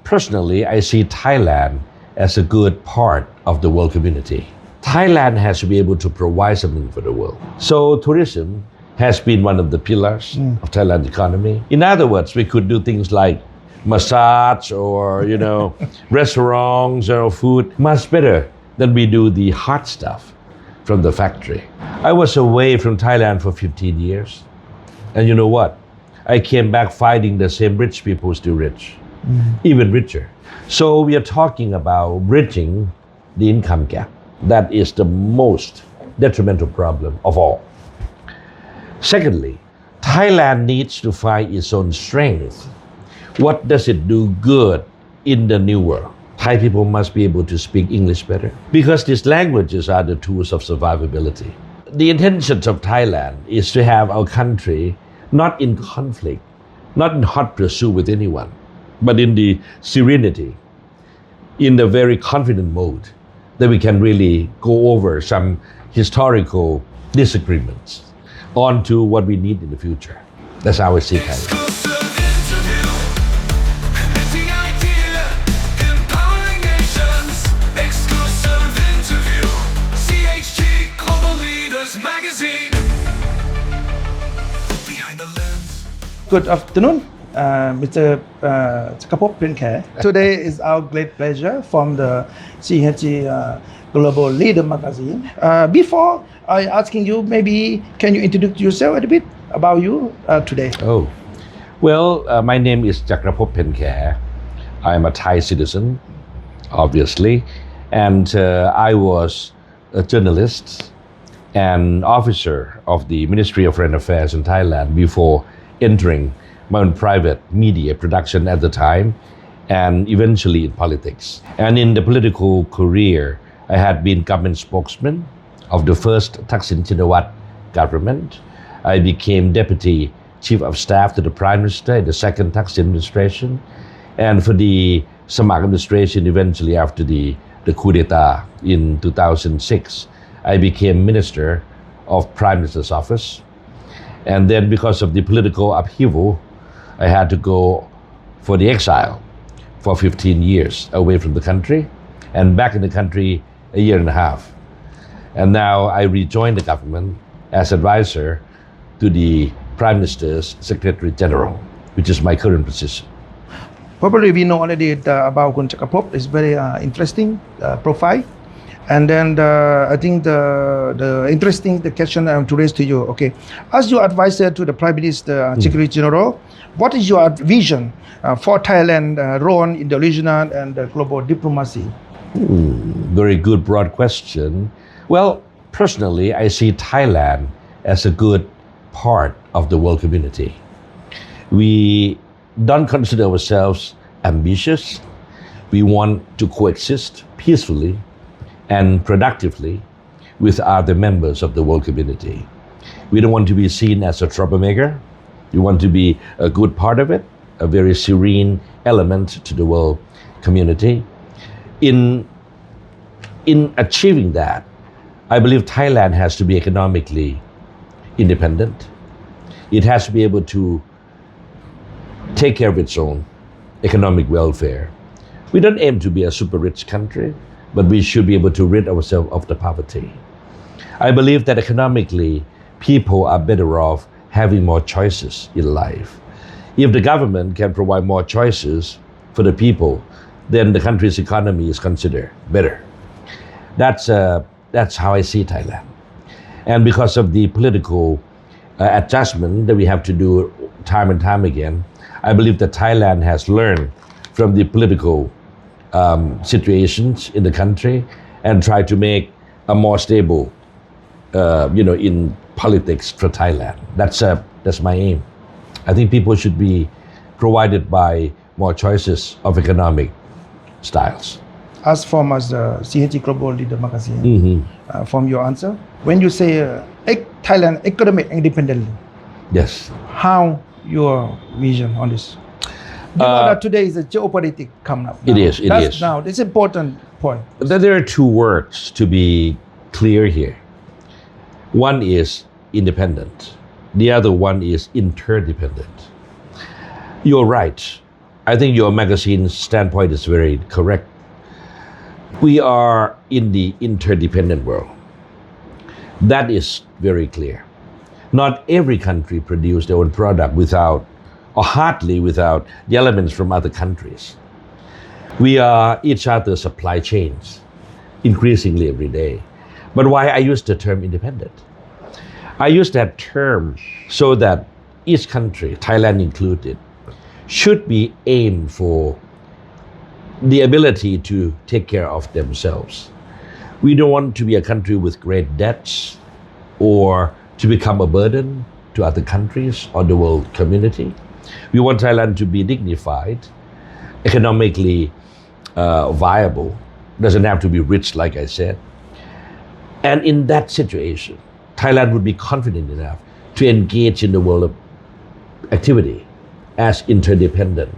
Personally, I see Thailand as a good part of the world community. Thailand has to be able to provide something for the world. So tourism has been one of the pillars of Thailand's economy. In other words, we could do things like massage or, restaurants or food much better than we do the hard stuff from the factory. I was away from Thailand for 15 years. And you know what? I came back finding the same rich people still rich, even richer. So we are talking about bridging the income gap. That is the most detrimental problem of all. Secondly, Thailand needs to find its own strength. What does it do good in the new world? Thai people must be able to speak English better because these languages are the tools of survivability. The intentions of Thailand is to have our country not in conflict, not in hot pursuit with anyone, but in the serenity, in the very confident mode that we can really go over some historical disagreements onto what we need in the future. That's how I see Thailand. CHG Global Leader Magazine. Behind the lens. Good afternoon, Mr. Jakrapob Penkair. Today is our great pleasure from the CHG Global Leader Magazine. Before I asking you, maybe can you introduce yourself a little bit about you today? Oh, well, my name is Jakrapob Penkair. I'm a Thai citizen, obviously, and I was a journalist and officer of the Ministry of Foreign Affairs in Thailand before entering my own private media production at the time and eventually in politics. And in the political career, I had been government spokesman of the first Thaksin Shinawatra government. I became deputy chief of staff to the prime minister in the second Thaksin administration. And for the Samak administration, eventually after the coup d'etat in 2006, I became minister of prime minister's office. And then because of the political upheaval, I had to go for the exile for 15 years away from the country and back in the country a year and a half. And now I rejoined the government as advisor to the Prime Minister's Secretary General, which is my current position. Probably we know already about Kun Jakrapob. It's very interesting profile. And then I think the interesting the question I want to raise to you. Okay, as your advisor to the Prime Minister, Secretary General, what is your vision for Thailand role in the regional and the global diplomacy? Very good broad question. Well, personally, I see Thailand as a good part of the world community. We don't consider ourselves ambitious. We want to coexist peacefully and productively with other members of the world community. We don't want to be seen as a troublemaker. We want to be a good part of it, a very serene element to the world community. In achieving that, I believe Thailand has to be economically independent. It has to be able to take care of its own economic welfare. We don't aim to be a super rich country, but we should be able to rid ourselves of the poverty. I believe that economically, people are better off having more choices in life. If the government can provide more choices for the people, then the country's economy is considered better. That's how I see Thailand. And because of the political adjustment that we have to do time and time again, I believe that Thailand has learned from the political situations in the country and try to make a more stable, in politics for Thailand. That's my aim. I think people should be provided by more choices of economic styles. As from as the CHG Global Leader Magazine, from your answer, when you say Thailand economic independently, yes, how your vision on this? You know that today is a geopolitics coming up. Now. It is. Now, it's important point. There are two words to be clear here. One is independent. The other one is interdependent. You're right. I think your magazine's standpoint is very correct. We are in the interdependent world. That is very clear. Not every country produces their own product without, or hardly without, the elements from other countries. We are each other's supply chains, increasingly every day. But why I use the term independent? I use that term so that each country, Thailand included, should be aimed for the ability to take care of themselves. We don't want to be a country with great debts or to become a burden to other countries or the world community. We want Thailand to be dignified, economically viable, doesn't have to be rich, like I said. And in that situation, Thailand would be confident enough to engage in the world of activity as interdependent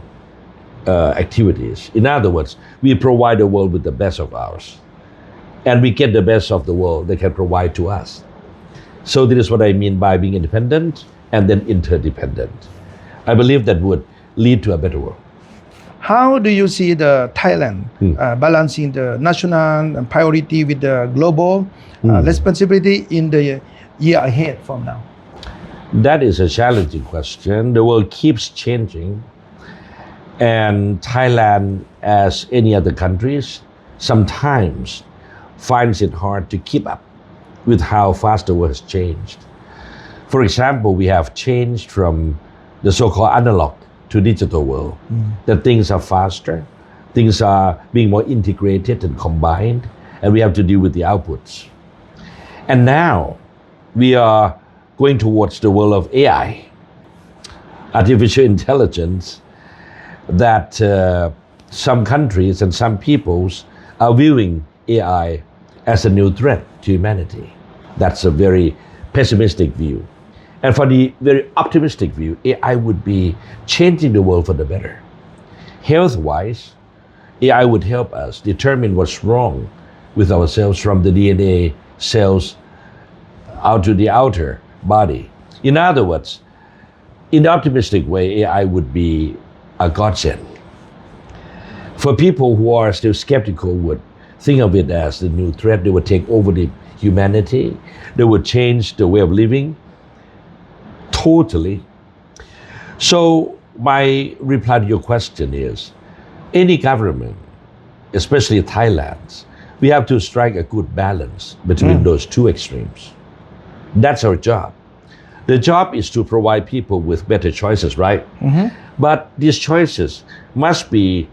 activities. In other words, we provide the world with the best of ours, and we get the best of the world they can provide to us. So this is what I mean by being independent and then interdependent. I believe that would lead to a better world. How do you see the Thailand balancing the national priority with the global responsibility in the year ahead from now? That is a challenging question. The world keeps changing, and Thailand, as any other countries, sometimes finds it hard to keep up with how fast the world has changed. For example, we have changed from the so-called analog to digital world, that things are faster, things are being more integrated and combined, and we have to deal with the outputs. And now we are going towards the world of AI, artificial intelligence, that some countries and some peoples are viewing AI as a new threat to humanity. That's a very pessimistic view. And for the very optimistic view, AI would be changing the world for the better. Health-wise, AI would help us determine what's wrong with ourselves from the DNA cells out to the outer body. In other words, in the optimistic way, AI would be a godsend. For people who are still skeptical would think of it as the new threat. They would take over the humanity. They would change the way of living totally. So my reply to your question is, any government, especially Thailand's, we have to strike a good balance between those two extremes. That's our job. The job is to provide people with better choices, right? But these choices must be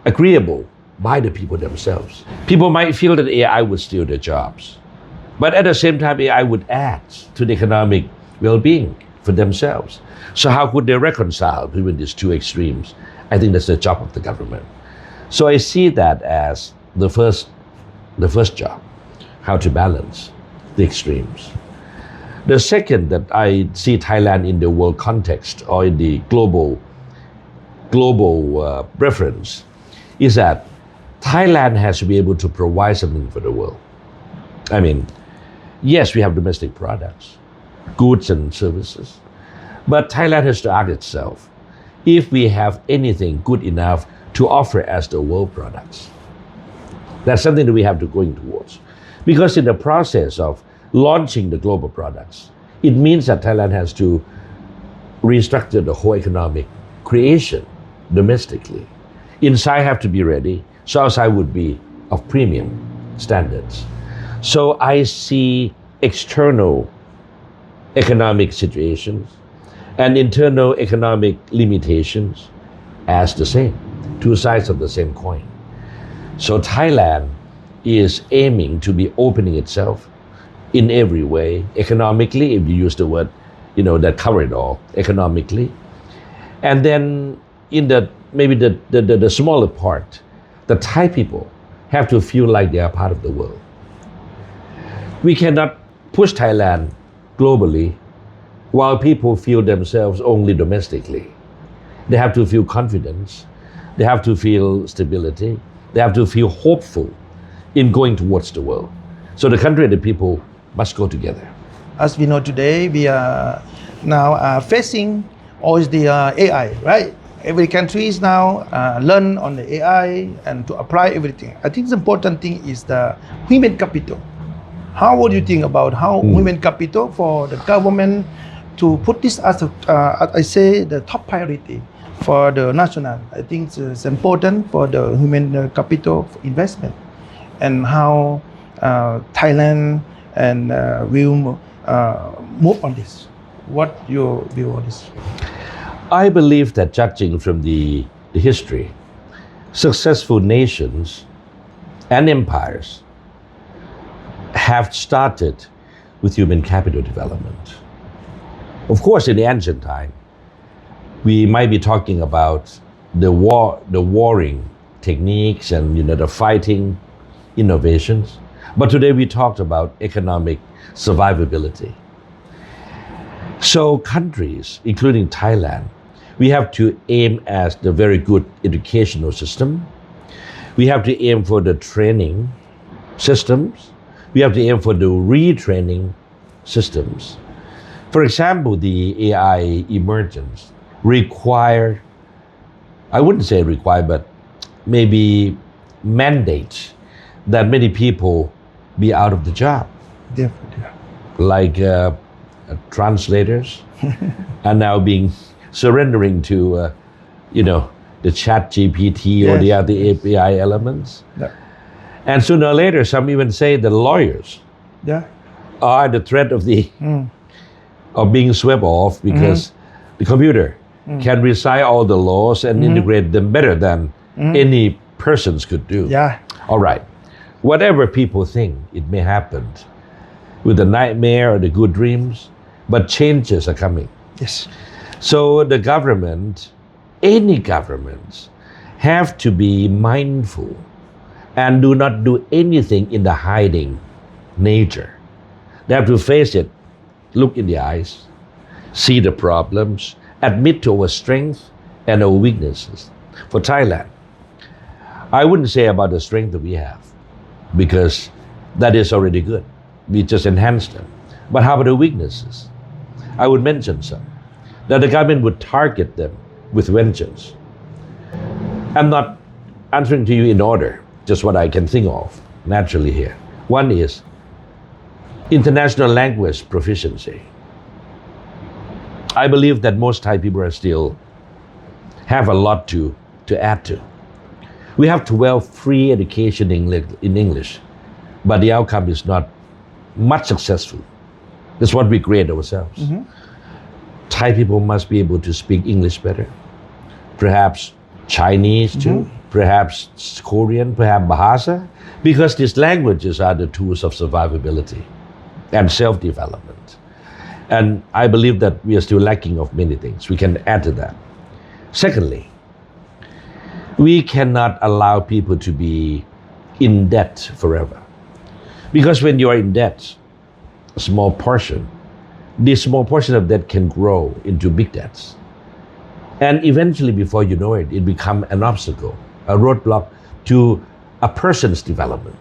agreeable by the people themselves. People might feel that AI would steal their jobs, but at the same time, AI would add to the economic well-being for themselves. So how could they reconcile between these two extremes? I think that's the job of the government. So I see that as the first job, how to balance the extremes. The second, that I see Thailand in the world context or in the global reference, is that Thailand has to be able to provide something for the world. I mean, yes, we have domestic products, goods and services, but Thailand has to ask itself if we have anything good enough to offer as the world products. That's something that we have to go towards. Because in the process of launching the global products, it means that Thailand has to restructure the whole economic creation domestically. Inside have to be ready, so outside would be of premium standards. So I see external economic situations and internal economic limitations as the same, two sides of the same coin. So Thailand is aiming to be opening itself in every way, economically, if you use the word, that cover it all, economically. And then in the smaller part, the Thai people have to feel like they are part of the world. We cannot push Thailand globally while people feel themselves only domestically. They have to feel confidence. They have to feel stability. They have to feel hopeful in going towards the world. So the country and the people must go together. As we know today, we are now facing all the AI, right? Every country is now learn on the AI and to apply everything. I think the important thing is the human capital. How would you think about how human capital for the government to put this as I say the top priority for the national? I think it's important for the human capital investment and how Thailand and will move on this. What your view on this? I believe that judging from the history, successful nations and empires have started with human capital development. Of course, in the ancient time, we might be talking about the warring techniques and the fighting innovations. But today we talked about economic survivability. So countries, including Thailand, we have to aim at the very good educational system. We have to aim for the training systems. We have to aim for the retraining systems. For example, the AI emergence require, I wouldn't say require, but maybe mandate that many people be out of the job. Definitely. Like translators are now being surrendering to, the chat GPT or the other API elements. Yeah. And sooner or later, some even say the lawyers are the threat of of being swept off because the computer can recite all the laws and integrate them better than any persons could do. Yeah. All right. Whatever people think, it may happen with the nightmare or the good dreams, but changes are coming. Yes. So the government, any governments, have to be mindful and do not do anything in the hiding nature. They have to face it, look in the eyes, see the problems, admit to our strength and our weaknesses. For Thailand, I wouldn't say about the strength that we have, because that is already good. We just enhance them. But how about the weaknesses? I would mention some, that the government would target them with vengeance. I'm not answering to you in order, just what I can think of naturally here. One is international language proficiency. I believe that most Thai people are still have a lot to add to. We have 12 free education in English, but the outcome is not much successful. That's what we create ourselves. Thai people must be able to speak English better. Perhaps Chinese too, perhaps Korean, perhaps Bahasa, because these languages are the tools of survivability and self-development. And I believe that we are still lacking of many things. We can add to that. Secondly, we cannot allow people to be in debt forever. Because when you are in debt, a small portion, this small portion of debt can grow into big debts. And eventually, before you know it, it becomes an obstacle, a roadblock to a person's development.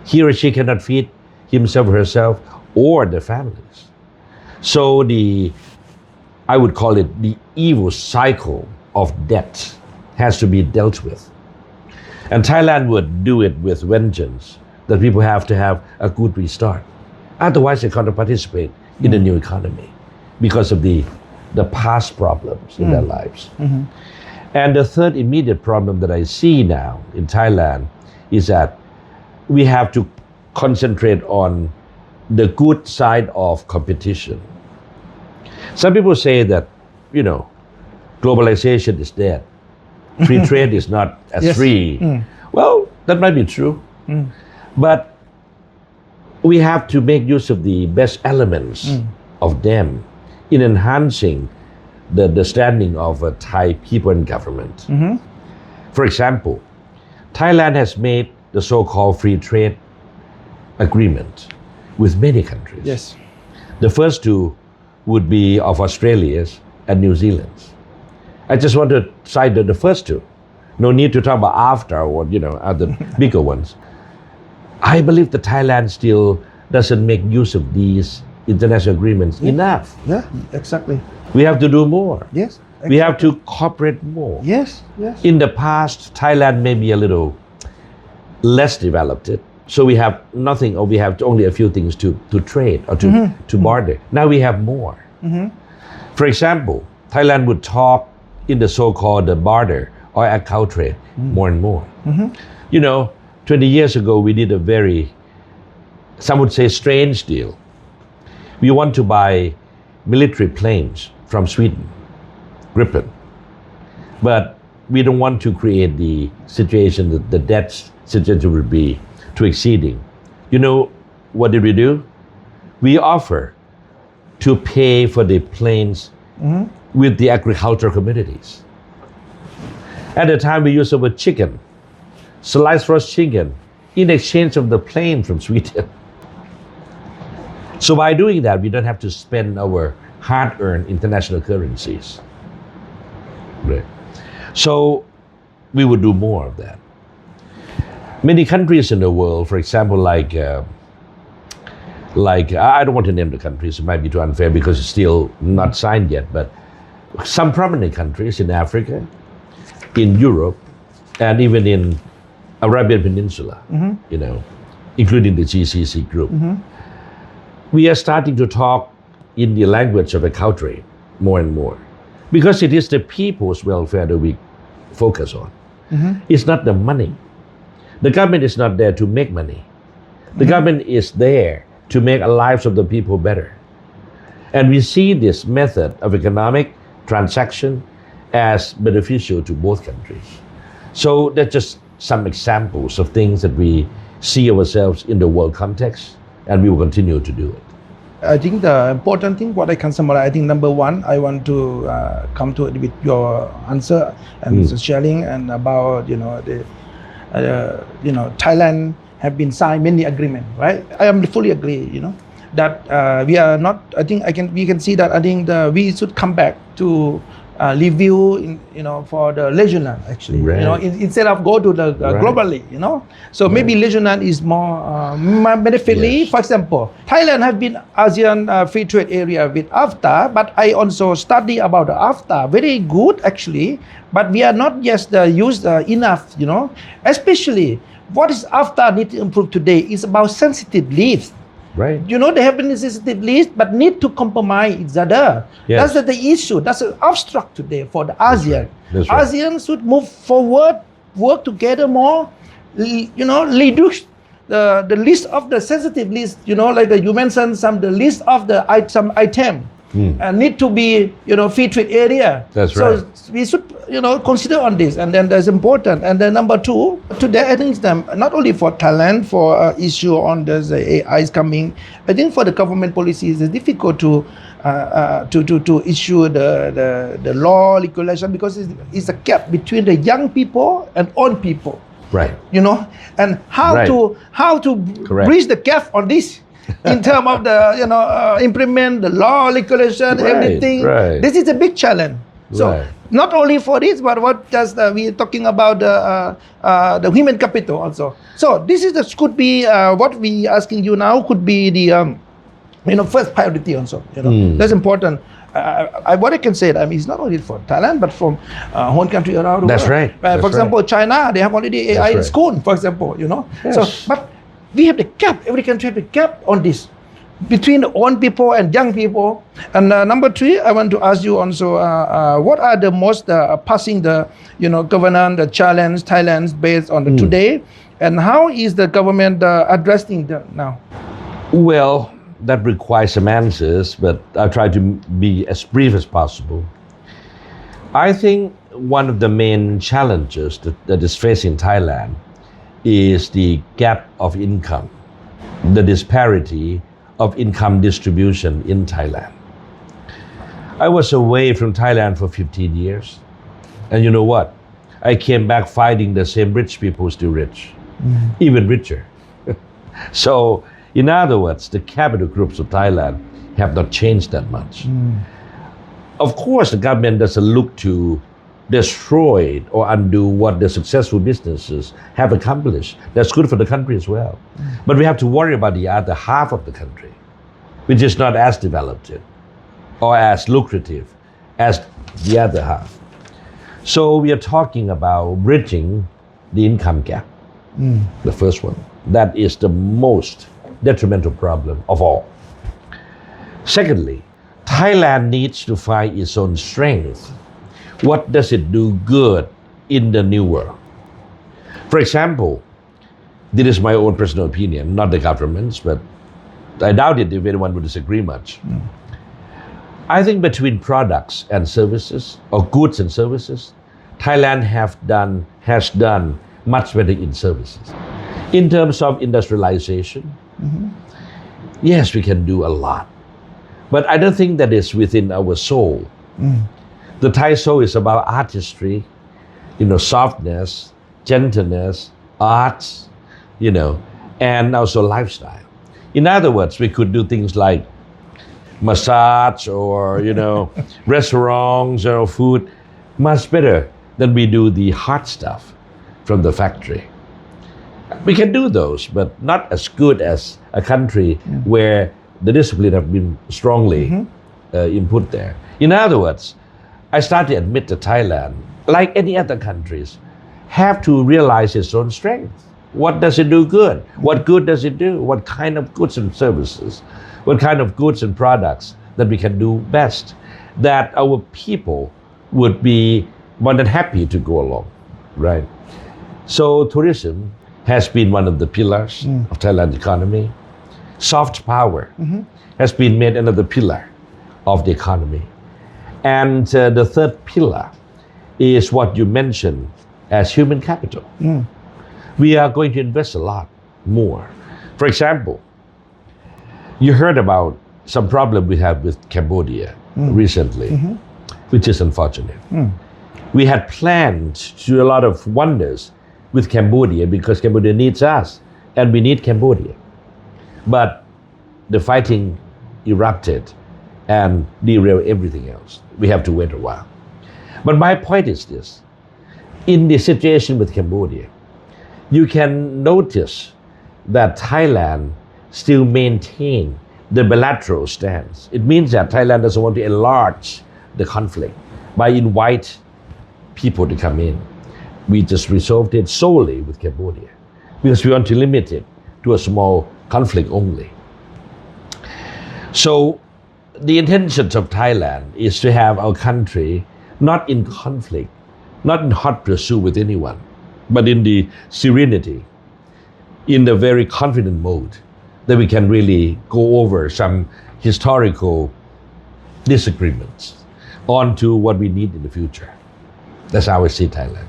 He or she cannot feed himself or herself or their families. So I would call it the evil cycle of debt has to be dealt with. And Thailand would do it with vengeance, that people have to have a good restart. Otherwise, they can't participate in the new economy because of the past problems in their lives. And the third immediate problem that I see now in Thailand is that we have to concentrate on the good side of competition. Some people say that, globalization is dead. Free trade is not as free. Well, that might be true. But we have to make use of the best elements of them in enhancing the standing of Thai people and government. For example, Thailand has made the so-called free trade agreement with many countries. Yes. The first two would be of Australia's and New Zealand's. I just want to cite the first two. No need to talk about after or other bigger ones. I believe that Thailand still doesn't make use of these international agreements enough. Yeah, exactly. We have to do more. Yes. We have to cooperate more. Yes, yes. In the past, Thailand may be a little less developed. So we have nothing, or we have only a few things to trade or to barter. Now we have more. For example, Thailand would talk in the so-called barter or account trade more and more. You know, 20 years ago, we did a very, some would say, strange deal. We want to buy military planes from Sweden, Gripen. But we don't want to create the situation that the debt situation would be too exceeding. You know, what did we do? We offer to pay for the planes with the agricultural communities. At the time, we used the word chicken, sliced roast chicken, in exchange of the plane from Sweden. So by doing that, we don't have to spend our hard-earned international currencies. Right. So we would do more of that. Many countries in the world, for example, like I don't want to name the countries, it might be too unfair because it's still not signed yet, but some prominent countries in Africa, in Europe, and even in Arabian Peninsula, you know, including the GCC group. We are starting to talk in the language of account trade more and more because it is the people's welfare that we focus on. It's not the money. The government is not there to make money. The government is there to make the lives of the people better. And we see this method of economic transaction as beneficial to both countries. So that's just some examples of things that we see ourselves in the world context, and we will continue to do it. I think the important thing, what I can summarize, I think number one, I want to come to it with your answer and sharing and about, you know, Thailand have been signed many agreements, right? I am fully agree, you know, that we are not, I think we can see that I think we should come back to review, you know, for the regional actually, right. You know, instead of go to the globally, you know. So maybe regional is more beneficially. Yes. For example, Thailand have been ASEAN free trade area with AFTA, but I also study about the AFTA, very good actually, but we are not yet used enough, you know. Especially what is AFTA need to improve today is about sensitive leaves. Right. You know, they have been sensitive list, but need to compromise each other. Yes. That's the issue. That's an obstacle today for the ASEAN. That's right. ASEAN should move forward, work together more, you know, reduce the list of the sensitive list, you know, like you mentioned the list of the some item need to be, you know, free trade area. That's so right. We should, you know, consider on this, and then that's important. And then number two, today I think not only for Thailand, for issue on the AI is coming. I think for the government policies, it's difficult to issue the law regulation because it's a gap between the young people and old people. Right. You know, and how Right. to Correct. bridge the gap on this. In terms of the, you know, implement the law regulation, Right, everything. right. This is a big challenge. So Right. not only for this, but what just we are talking about the human capital also. So this is could be what we asking you now could be the you know, first priority also. You know, that's important. What I can say, I mean, it's not only for Thailand, but from whole country around the That's world. right. For That's example, China, they have already AI That's in right. school, for example, you know. Yes. So, but we have the gap. Every country have the gap on this between the old people and young people. And number three, I want to ask you also, what are the most passing the, you know, governance, the challenge Thailand based on the today, and how is the government addressing them now? Well, that requires some answers, but I'll try to be as brief as possible. I think one of the main challenges that is facing Thailand is the gap of income, the disparity of income distribution in Thailand. I was away from Thailand for 15 years, and you know what? I came back finding the same rich people still rich, even richer. So, in other words, the capital groups of Thailand have not changed that much. Of course, the government doesn't look to destroy or undo what the successful businesses have accomplished. That's good for the country as well. But we have to worry about the other half of the country, which is not as developed or as lucrative as the other half. So we are talking about bridging the income gap. The first one. That is the most detrimental problem of all. Secondly, Thailand needs to find its own strength. What does it do good in the new world? For example, this is my own personal opinion, not the government's, but I doubt it if anyone would disagree much. I think between products and services, or goods and services, Thailand has done much better in services. In terms of industrialization, yes, we can do a lot. But I don't think that is within our soul. The Thai soul is about artistry, softness, gentleness, arts, and also lifestyle. In other words, we could do things like massage or, restaurants or food much better than we do the hard stuff from the factory. We can do those, but not as good as a country where the discipline have been strongly input there. In other words, I start to admit that Thailand, like any other countries, have to realize its own strength. What does it do good? What good does it do? What kind of goods and services? What kind of goods and products that we can do best? That our people would be more than happy to go along, right? So tourism has been one of the pillars of Thailand's economy. Soft power has been made another pillar of the economy. And the third pillar is what you mentioned as human capital. We are going to invest a lot more. For example, you heard about some problem we have with Cambodia recently, which is unfortunate. We had planned to do a lot of wonders with Cambodia because Cambodia needs us and we need Cambodia. But the fighting erupted and derailed everything else. We have to wait a while. But my point is this. In the situation with Cambodia, you can notice that Thailand still maintain the bilateral stance. It means that Thailand doesn't want to enlarge the conflict by invite people to come in. We just resolved it solely with Cambodia because we want to limit it to a small conflict only. So the intentions of Thailand is to have our country not in conflict, not in hot pursuit with anyone, but in the serenity, in the very confident mode that we can really go over some historical disagreements onto what we need in the future. That's how I see Thailand.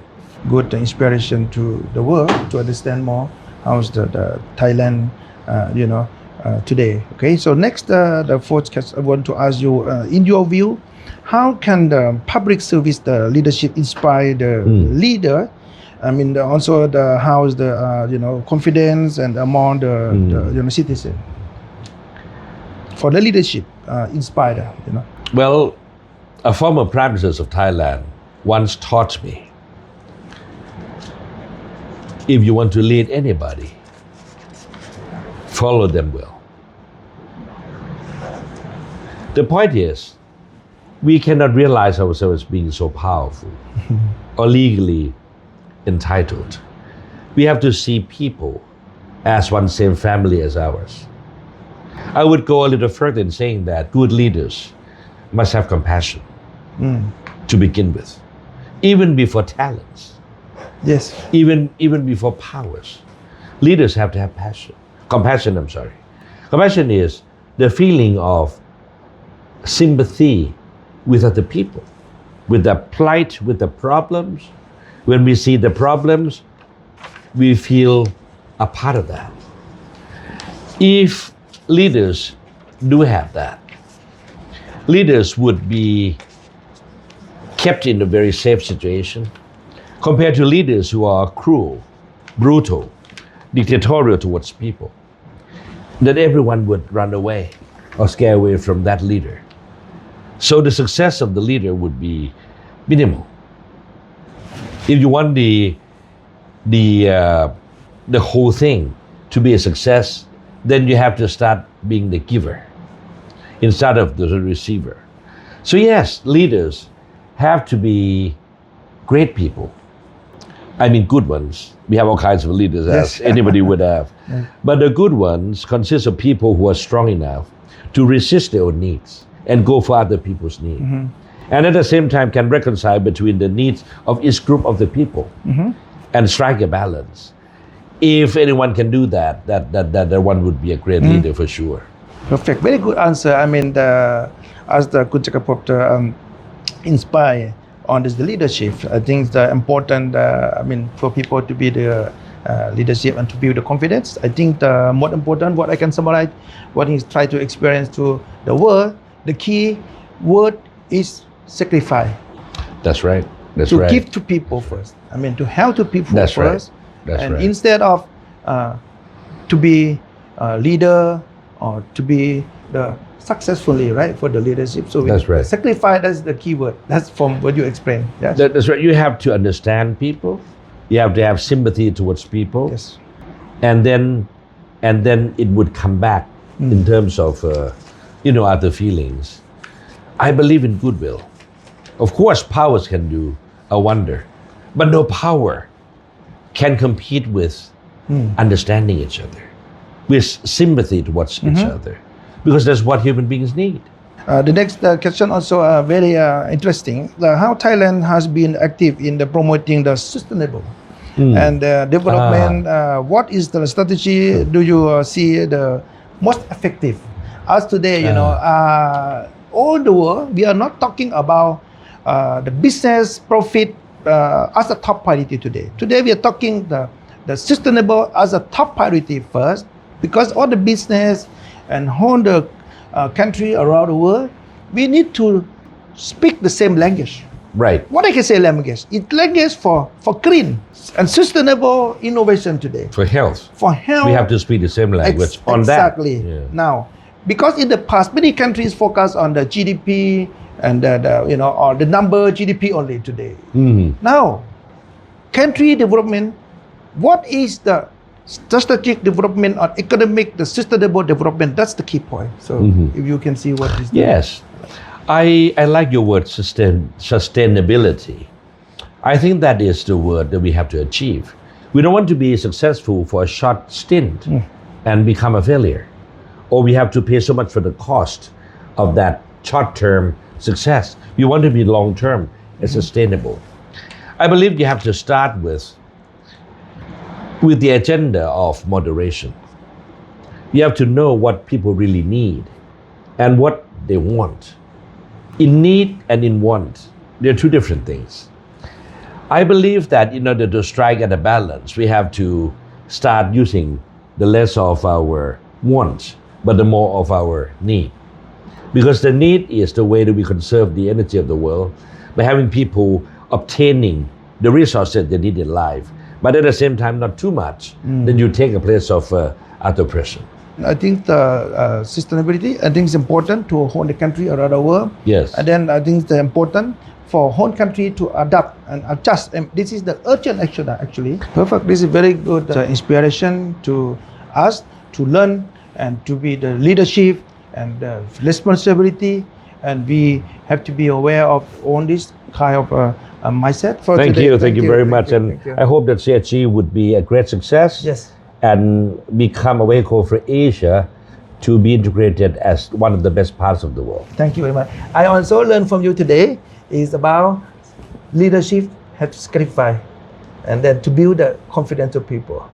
Good inspiration to the world to understand more how's the Thailand, today. Okay, so next, the fourth question I want to ask you, in your view, how can the public service, the leadership inspire the leader? I mean, also how's the confidence and among the citizen for the leadership inspire. Well, a former prime minister of Thailand once taught me, if you want to lead anybody, follow them well. The point is, we cannot realize ourselves being so powerful or legally entitled. We have to see people as one same family as ours. I would go a little further in saying that good leaders must have compassion to begin with, even before talents. Yes. Even before powers. Leaders have to have compassion. Compassion is the feeling of sympathy with other people, with the plight, with the problems. When we see the problems, we feel a part of that. If leaders do have that, leaders would be kept in a very safe situation compared to leaders who are cruel, brutal, dictatorial towards people. That everyone would run away or scare away from that leader. So the success of the leader would be minimal. If you want the whole thing to be a success, then you have to start being the giver instead of the receiver. So yes, leaders have to be great people. I mean, good ones. We have all kinds of leaders, as anybody would have. But the good ones consist of people who are strong enough to resist their own needs and go for other people's needs. And at the same time can reconcile between the needs of each group of the people and strike a balance. If anyone can do that one would be a great leader for sure. Perfect. Very good answer. I mean, as the Kun Jakrapob inspire on this the leadership, I think the important. For people to be the leadership and to build the confidence. I think the most important, what I can summarize, what he's trying to experience to the world, the key word is sacrifice. That's right. That's to right. give to people first. To help to people That's first. Right. That's and right. instead of to be a leader or to be the successfully, right, for the leadership. So that's right. Sacrifice, that's the key word. That's from what you explained. Yes. That's right. You have to understand people. You have to have sympathy towards people. Yes. And then it would come back in terms of other feelings. I believe in goodwill. Of course, powers can do a wonder, but no power can compete with understanding each other, with sympathy towards each other, because that's what human beings need. The next question also very interesting. How Thailand has been active in the promoting the sustainable and development. What is the strategy do you see the most effective? As today, all the world, we are not talking about the business profit as a top priority today. Today, we are talking the sustainable as a top priority first, because all the business and all the country around the world, we need to speak the same language. Right. What I can say language? It's language for green and sustainable innovation today. For health. For health. We have to speak the same language on exactly. that. Exactly. Yeah. Now, because in the past, many countries focus on the GDP and or the number GDP only today. Now, country development, what is the strategic development or economic, the sustainable development? That's the key point. So if you can see what is yes. I like your word sustainability. I think that is the word that we have to achieve. We don't want to be successful for a short stint and become a failure. Or we have to pay so much for the cost of that short-term success. We want to be long-term and sustainable. I believe you have to start with the agenda of moderation. You have to know what people really need and what they want. In need and in want, they're two different things. I believe that in order to strike at a balance, we have to start using the less of our wants, but the more of our need. Because the need is the way that we conserve the energy of the world by having people obtaining the resources they need in life, but at the same time not too much. Then you take a place of other person. I think the sustainability, I think it's important to whole the country around the world. Yes. And then I think it's important for whole country to adapt and adjust. And this is the urgent action actually. Perfect. This is very good inspiration to us to learn and to be the leadership and responsibility. And we have to be aware of all this kind of mindset. For Thank today. you. Thank you very much. And I hope that CHG would be a great success. Yes. And become a vehicle for Asia to be integrated as one of the best parts of the world. Thank you very much. I also learned from you today is about leadership have to sacrifice and then to build the confidence of people.